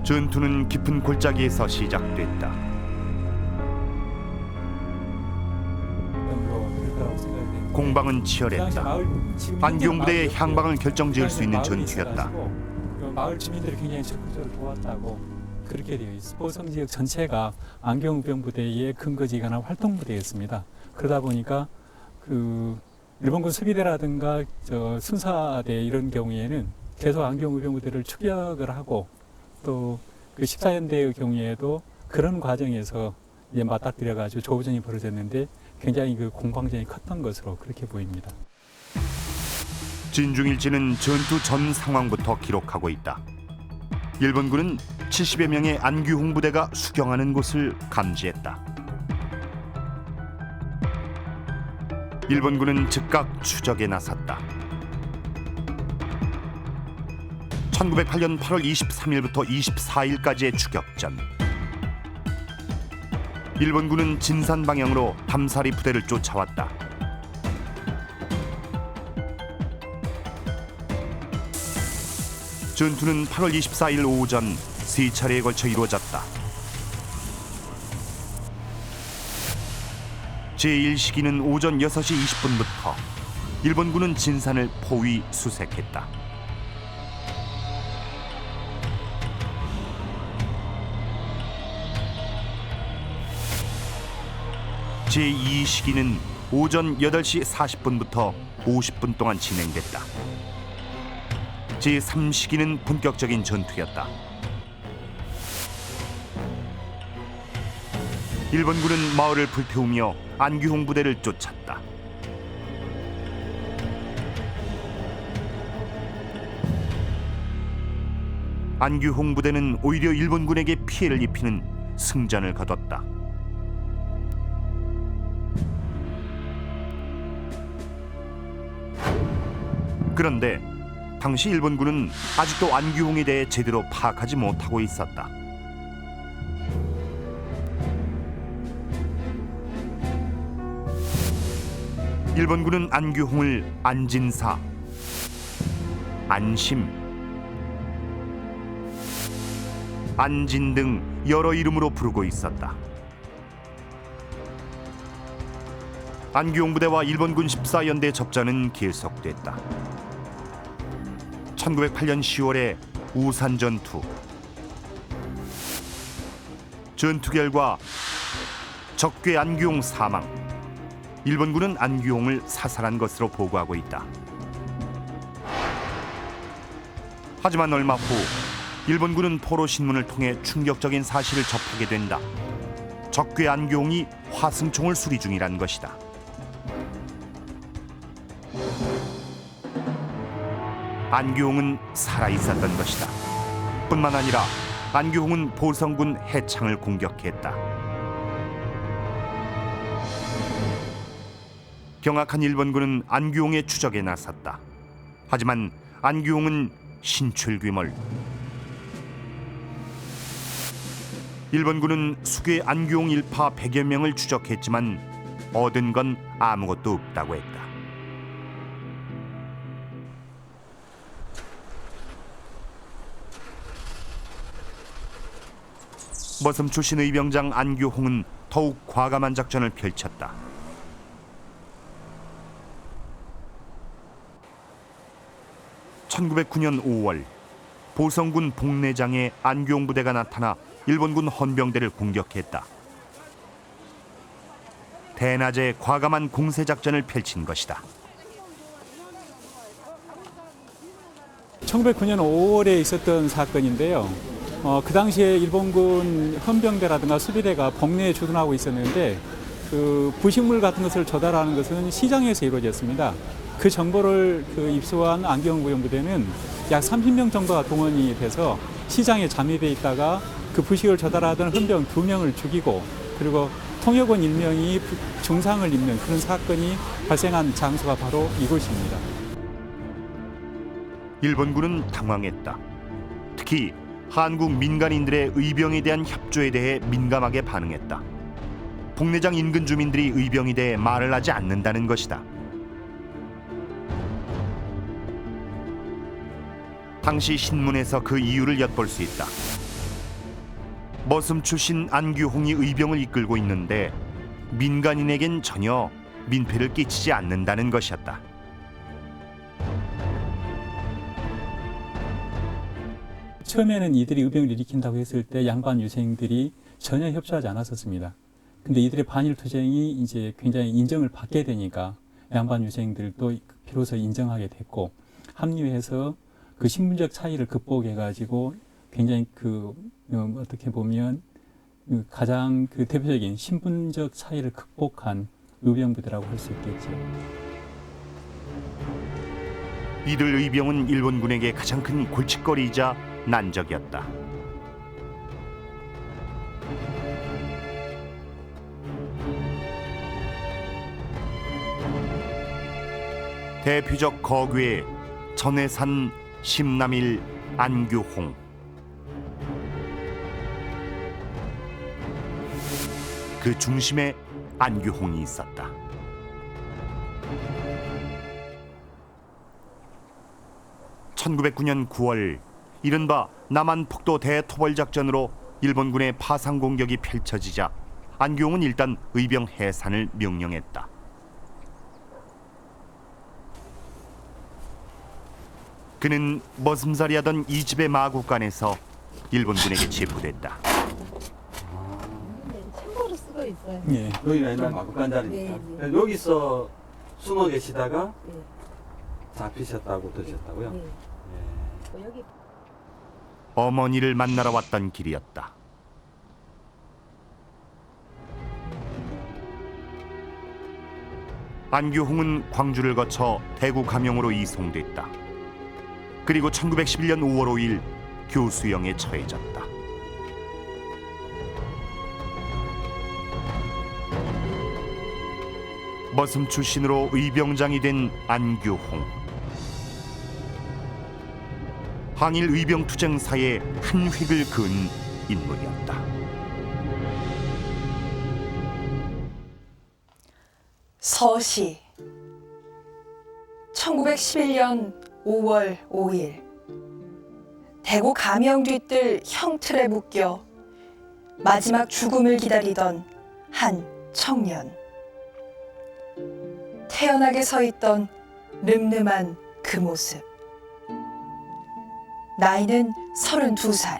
전투는 깊은 골짜기에서 시작됐다. 공방은 치열했다. 안규홍 부대의 향방을 결정지을 수 있는 전투였다. 마을 주민들이 굉장히 적극적으로 도왔다고 그렇게 되어 있습니다. 보성 지역 전체가 안규홍 의병부대의 근거지가나 활동부대였습니다. 그러다 보니까 그 일본군 수비대라든가 순사대 이런 경우에는 계속 안규홍 의병부대를 추격을 하고 또 그 14연대의 경우에도 그런 과정에서 이제 맞닥뜨려가지고 조우전이 벌어졌는데 굉장히 그 공방전이 컸던 것으로 그렇게 보입니다. 진중일지는 전투 전 상황부터 기록하고 있다. 일본군은 70여 명의 안규홍 부대가 수경하는 곳을 감지했다. 일본군은 즉각 추적에 나섰다. 1908년 8월 23일부터 24일까지의 추격전. 일본군은 진산 방향으로 담사리 부대를 쫓아왔다. 전투는 8월 24일 오전 3차례에 걸쳐 이루어졌다. 제1시기는 오전 6시 20분부터 일본군은 진산을 포위 수색했다. 제2시기는 오전 8시 40분부터 50분 동안 진행됐다. 제3시기는 본격적인 전투였다. 일본군은 마을을 불태우며 안규홍 부대를 쫓았다. 안규홍 부대는 오히려 일본군에게 피해를 입히는 승전을 거뒀다. 그런데 당시 일본군은 아직도 안규홍에 대해 제대로 파악하지 못하고 있었다. 일본군은 안규홍을 안진사, 안심, 안진 등 여러 이름으로 부르고 있었다. 안규홍 부대와 일본군 14연대 접전은 계속됐다. 1908년 10월에 우산 전투. 전투 결과 적괴 안규홍 사망. 일본군은 안규홍을 사살한 것으로 보고하고 있다. 하지만 얼마 후 일본군은 포로 신문을 통해 충격적인 사실을 접하게 된다. 적괴 안규홍이 화승총을 수리 중이란 것이다. 안규홍은 살아있었던 것이다. 뿐만 아니라 안규홍은 보성군 해창을 공격했다. 경악한 일본군은 안규홍의 추적에 나섰다. 하지만 안규홍은 신출귀몰. 일본군은 수괴 안규홍 일파 100여 명을 추적했지만 얻은 건 아무것도 없다고 했다. 머슴 출신 의병장 안규홍은 더욱 과감한 작전을 펼쳤다. (1909년 5월) 보성군 복내장에 안규홍 부대가 나타나 일본군 헌병대를 공격했다. 대낮에 과감한 공세 작전을 펼친 것이다. 1909년 5월에 있었던 사건인데요. 그 당시에 일본군 헌병대라든가 수비대가 복내에 주둔하고 있었는데 그 부식물 같은 것을 조달하는 것은 시장에서 이루어졌습니다. 그 정보를 입수한 안규홍 구경부대는 약 30명 정도가 동원이 돼서 시장에 잠입해 있다가 그 부식을 조달하던 헌병 2명을 죽이고 그리고 통역원 1명이 중상을 입는 그런 사건이 발생한 장소가 바로 이곳입니다. 일본군은 당황했다. 특히 한국 민간인들의 의병에 대한 협조에 대해 민감하게 반응했다. 복내장 인근 주민들이 의병에 대해 말을 하지 않는다는 것이다. 당시 신문에서 그 이유를 엿볼 수 있다. 머슴 출신 안규홍이 의병을 이끌고 있는데 민간인에겐 전혀 민폐를 끼치지 않는다는 것이었다. 처음에는 이들이 의병을 일으킨다고 했을 때 양반 유생들이 전혀 협조하지 않았었습니다. 근데 이들의 반일 투쟁이 이제 굉장히 인정을 받게 되니까 양반 유생들도 비로소 인정하게 됐고 합류해서 그 신분적 차이를 극복해가지고 굉장히 어떻게 보면 가장 대표적인 신분적 차이를 극복한 의병부대라고 할 수 있겠죠. 이들 의병은 일본군에게 가장 큰 골칫거리이자 난적이었다. 대표적 거괴 전해산 심남일 안규홍. 그 중심에 안규홍이 있었다. (1909년 9월) 이른바 남한폭도 대토벌 작전으로 일본군의 파상 공격이 펼쳐지자 안규홍은 일단 의병 해산을 명령했다. 그는 머슴살이하던 이 집의 마구간에서 일본군에게 체포됐다. 참고로 쓰고 있어. 네. 예. 여기가 옛날 마구간 자리니까. 네, 네. 그래서 여기서 숨어 계시다가 네. 잡히셨다고 들으셨다고요? 네. 예. 여기 어머니를 만나러 왔던 길이었다. 안규홍은 광주를 거쳐 대구 감영으로 이송됐다. 그리고 1911년 5월 5일 교수형에 처해졌다. 머슴 출신으로 의병장이 된 안규홍. 항일 의병투쟁사의 한 획을 그은 인물이었다. 서시 1911년 5월 5일 대구 감영 뒤뜰 형틀에 묶여 마지막 죽음을 기다리던 한 청년. 태연하게 서 있던 늠름한 그 모습. 나이는 32살.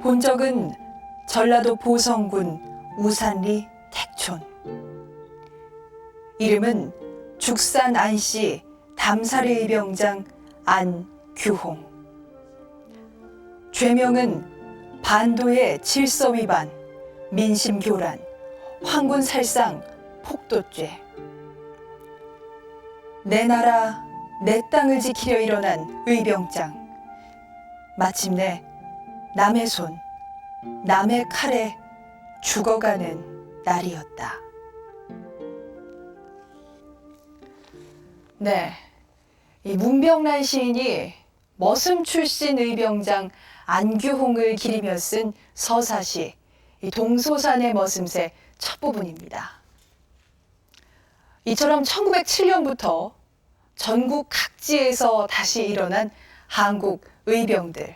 본 적은 전라도 보성군 우산리 택촌. 이름은 죽산 안씨 담사리 의병장 안규홍. 죄명은 반도의 질서 위반, 민심 교란, 황군 살상, 폭도죄. 내 나라, 내 땅을 지키려 일어난 의병장. 마침내 남의 손, 남의 칼에 죽어가는 날이었다. 네, 이 문병란 시인이 머슴 출신 의병장 안규홍을 기리며 쓴 서사시 이 동소산의 머슴새 첫 부분입니다. 이처럼 1907년부터 전국 각지에서 다시 일어난 한국 의병들.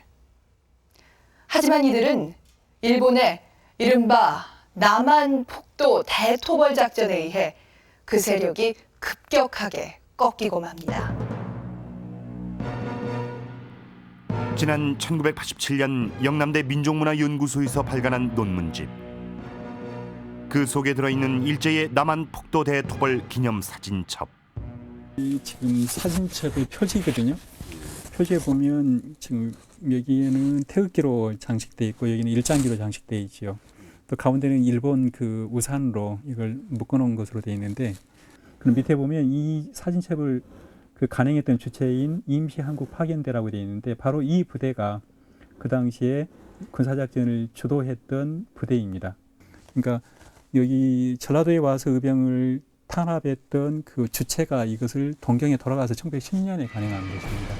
하지만 이들은 일본의 이른바 남한 폭도 대토벌 작전에 의해 그 세력이 급격하게 꺾이고 맙니다. 지난 1987년 영남대 민족문화연구소에서 발간한 논문집. 그 속에 들어있는 일제의 남한 폭도 대토벌 기념 사진첩. 이 지금 사진첩의 표지거든요. 표지에 보면 지금 여기에는 태극기로 장식돼 있고 여기는 일장기로 장식돼 있지요. 또 가운데는 일본 그 우산으로 이걸 묶어놓은 것으로 되어 있는데, 그 밑에 보면 이 사진첩을 그 간행했던 주체인 임시한국 파견대라고 되어 있는데, 바로 이 부대가 그 당시에 군사작전을 주도했던 부대입니다. 그러니까 여기 전라도에 와서 의병을 탄압했던 그 주체가 이것을 동경에 돌아가서 1910년에 간행한 것입니다.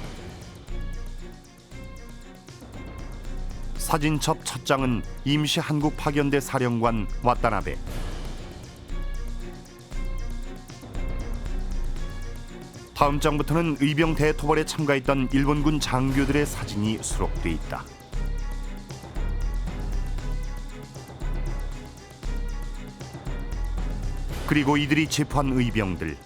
사진첩 첫 장은 임시한국 파견대 사령관 와타나베. 다음 장부터는 의병 대토벌에 참가했던 일본군 장교들의 사진이 수록돼 있다. 그리고 이들이 체포한 의병들.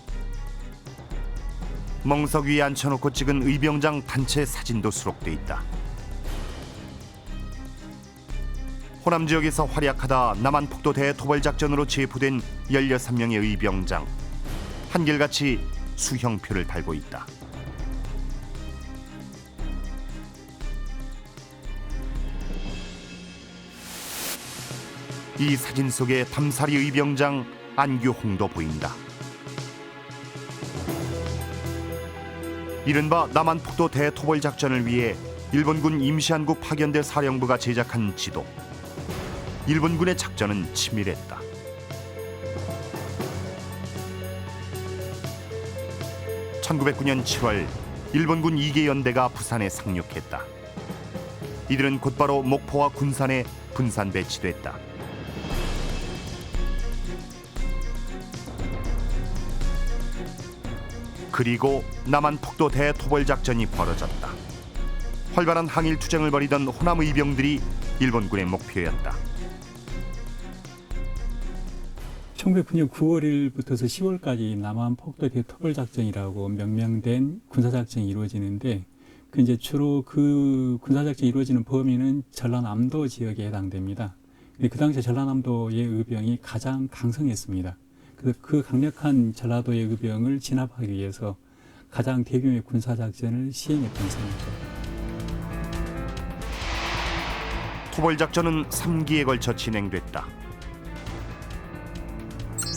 멍석 위에 앉혀놓고 찍은 의병장 단체 사진도 수록돼 있다. 호남 지역에서 활약하다 남한폭도 대토벌 작전으로 체포된 16명의 의병장. 한결같이 수형표를 달고 있다. 이 사진 속에 담사리 의병장 안규홍도 보인다. 이른바 남한폭도 대토벌 작전을 위해 일본군 임시한국 파견대 사령부가 제작한 지도. 일본군의 작전은 치밀했다. (1909년 7월) 일본군 2개 연대가 부산에 상륙했다. 이들은 곧바로 목포와 군산에 분산 배치됐다. 그리고 남한폭도 대토벌 작전이 벌어졌다. 활발한 항일 투쟁을 벌이던 호남 의병들이 일본군의 목표였다. 1909년 9월 1일부터서 10월까지 남한폭도 대토벌 작전이라고 명명된 군사작전이 이루어지는데, 그 이제 주로 그 군사작전이 이루어지는 범위는 전라남도 지역에 해당됩니다. 그 당시에 전라남도의 의병이 가장 강성했습니다. 그래서 그 강력한 전라도의 의병을 진압하기 위해서 가장 대규모의 군사작전을 시행했던 셈이죠. 토벌작전은 3기에 걸쳐 진행됐다.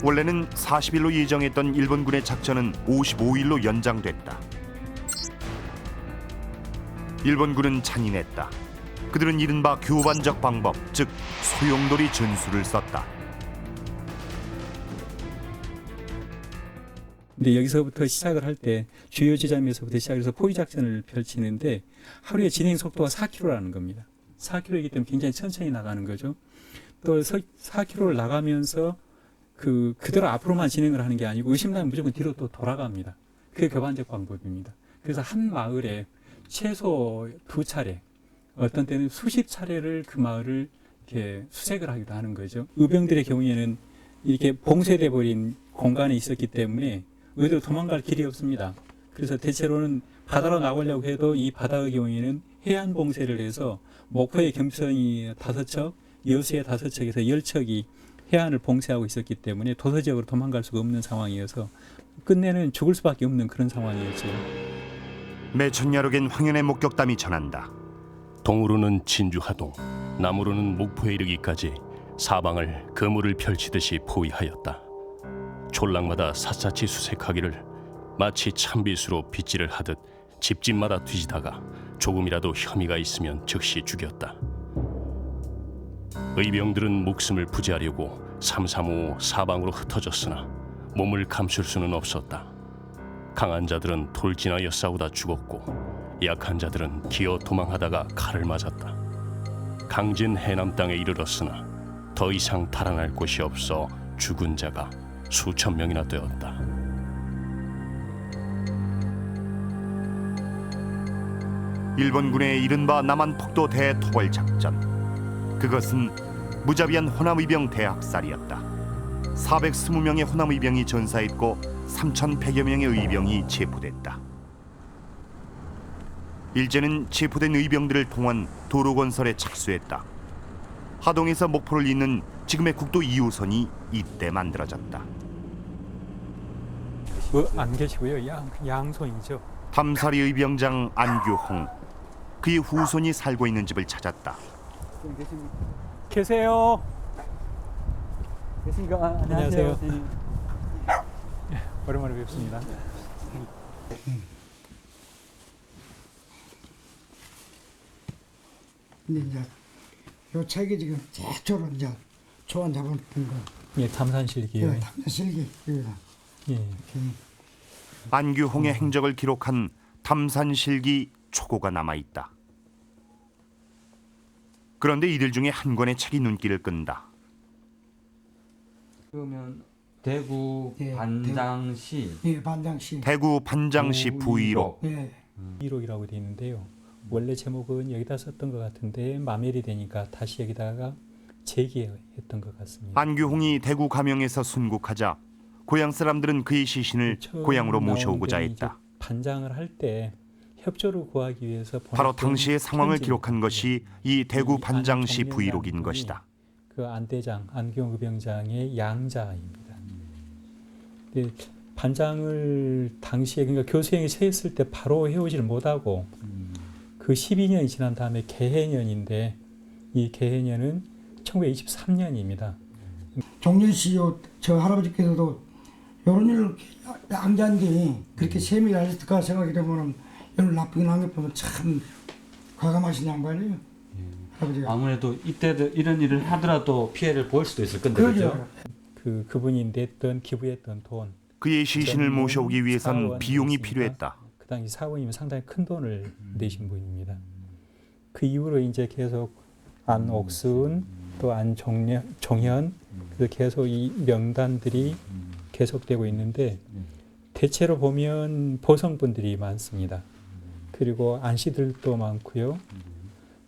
원래는 40일로 예정했던 일본군의 작전은 55일로 연장됐다. 일본군은 잔인했다. 그들은 이른바 교반적 방법, 즉 소용돌이 전술을 썼다. 근데 여기서부터 시작을 할 때 주요 지점에서부터 시작해서 포위작전을 펼치는데 하루에 진행 속도가 4km라는 겁니다. 4km이기 때문에 굉장히 천천히 나가는 거죠. 또 4km를 나가면서 그대로 앞으로만 진행을 하는 게 아니고 의심나면 무조건 뒤로 또 돌아갑니다. 그게 교반적 방법입니다. 그래서 한 마을에 최소 2차례, 어떤 때는 수십 차례를 그 마을을 이렇게 수색을 하기도 하는 거죠. 의병들의 경우에는 이렇게 봉쇄돼 버린 공간에 있었기 때문에 어디로 도망갈 길이 없습니다. 그래서 대체로는 바다로 나오려고 해도 이 바다의 경우에는 해안 봉쇄를 해서 목포의 경비선이 5척, 여수의 5척에서 10척이 해안을 봉쇄하고 있었기 때문에 도서 지역으로 도망갈 수가 없는 상황이어서 끝내는 죽을 수밖에 없는 그런 상황이었죠. 매천야록엔 황현의 목격담이 전한다. 동으로는 진주하동, 남으로는 목포에 이르기까지 사방을 그물을 펼치듯이 포위하였다. 촌락마다 샅샅이 수색하기를 마치 참빗으로 빗질을 하듯 집집마다 뒤지다가 조금이라도 혐의가 있으면 즉시 죽였다. 의병들은 목숨을 부지하려고 삼삼오오 사방으로 흩어졌으나 몸을 감출 수는 없었다. 강한 자들은 돌진하여 싸우다 죽었고 약한 자들은 기어 도망하다가 칼을 맞았다. 강진 해남 땅에 이르렀으나 더 이상 달아날 곳이 없어 죽은 자가 수천 명이나 되었다. 일본군의 이른바 남한폭도 대토벌 작전. 그것은 무자비한 호남의병 대학살이었다. 420명의 호남의병이 전사했고 3,100여 명의 의병이 체포됐다. 일제는 체포된 의병들을 통한 도로 건설에 착수했다. 하동에서 목포를 잇는 지금의 국도 2호선이 이때 만들어졌다. 안 계시고요. 양손이죠. 담사리 의병장 안규홍. 그의 후손이 살고 있는 집을 찾았다. 계세요. 계십니까? 안녕하세요. 오랜만에 뵙습니다. 근데 이제 요 책이 지금 최초로 이제 초안 잡은 거. 예, 탐산실기요. 예, 탐산실기. 예. 안규홍의 행적을 기록한 탐산실기 초고가 남아있다. 그런데 이들 중에 한 권의 책이 눈길을 끈다. 그러면 대구 반장시. 예, 반장시. 대구 반장시 부의록. 예. 부의록이라고 되어 있는데요. 원래 제목은 여기다 썼던 것 같은데 마멸이 되니까 다시 여기다가 재기했던 것 같습니다. 안규홍이 대구 감영에서 순국하자 고향 사람들은 그의 시신을 고향으로 모셔오고자 했다. 반장을 할 때 협조를 구하기 위해서 바로 당시의 상황을 기록한 것이 이 대구 반장시 부의록인 것이다. 그 안대장, 안규홍 의병장의 양자입니다. 근데 반장을 당시에 그러니까 교수행위 처했을 때 바로 해오지를 못하고 그 12년이 지난 다음에 개해년인데 이 개해년은 1923년입니다. 종년 씨요 저 할아버지께서도 이런 일을 양자인데 그렇게 세밀히 하셨을까 생각이 되면은 이런 나쁘게 남겨 보면 참 과감하신 양반이에요. 할아버지가. 아무래도 이때도 이런 일을 하더라도 피해를 볼 수도 있을 건데 그렇죠? 그분이 냈던 기부했던 돈. 그의 시신을 모셔오기 위해선 비용이 필요했다. 그 당시 사원이면 상당히 큰 돈을 내신 분입니다. 그 이후로 이제 계속 안옥순 또 안종현 그래서 계속 이 명단들이 계속되고 있는데 대체로 보면 보성분들이 많습니다. 그리고 안씨들도 많고요.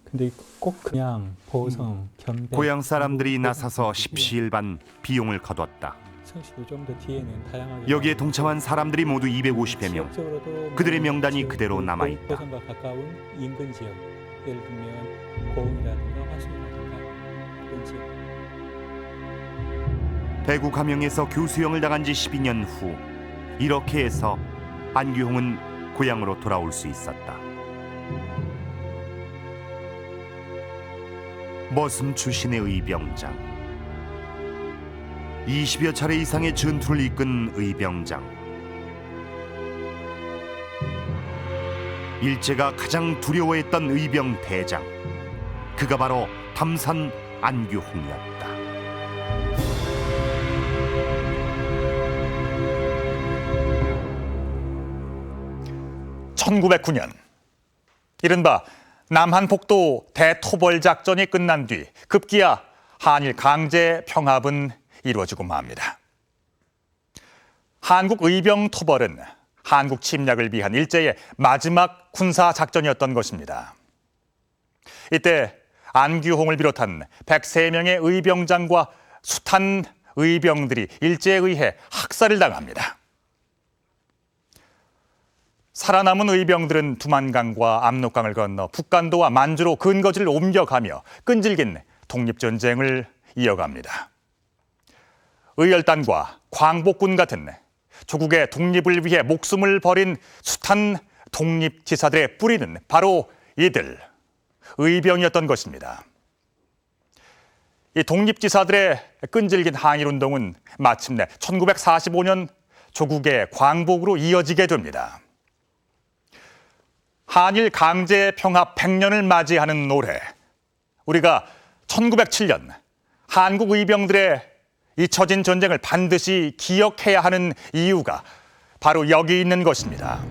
근데 꼭 그냥 보성, 견배 고향 사람들이 나서서 십시일반 비용을 거뒀다. 성씨도 좀 더 뒤에는 다양하게 여기에 동참한 사람들이 모두 250여 명. 그들의 명단이 그대로 남아있다. 보성과 가까운 인근 지역, 예를 들면 고흥이라든가 화순이라든가 이런 지역 대구 감영에서 교수형을 당한 지 12년 후 이렇게 해서 안규홍은 고향으로 돌아올 수 있었다. 머슴 출신의 의병장, 20여 차례 이상의 전투를 이끈 의병장, 일제가 가장 두려워했던 의병 대장, 그가 바로 담산 안규홍이었다. (1909년) 이른바 남한폭도 대토벌 작전이 끝난 뒤 급기야 한일 강제 평합은 이루어지고 맙니다. 한국 의병 토벌은 한국 침략을 위한 일제의 마지막 군사 작전이었던 것입니다. 이때 안규홍을 비롯한 103명의 의병장과 숱한 의병들이 일제에 의해 학살을 당합니다. 살아남은 의병들은 두만강과 압록강을 건너 북간도와 만주로 근거지를 옮겨가며 끈질긴 독립전쟁을 이어갑니다. 의열단과 광복군 같은 조국의 독립을 위해 목숨을 버린 숱한 독립지사들의 뿌리는 바로 이들, 의병이었던 것입니다. 이 독립지사들의 끈질긴 항일운동은 마침내 1945년 조국의 광복으로 이어지게 됩니다. 한일 강제 평합 100년을 맞이하는 올해, 우리가 1907년 한국 의병들의 잊혀진 전쟁을 반드시 기억해야 하는 이유가 바로 여기 있는 것입니다.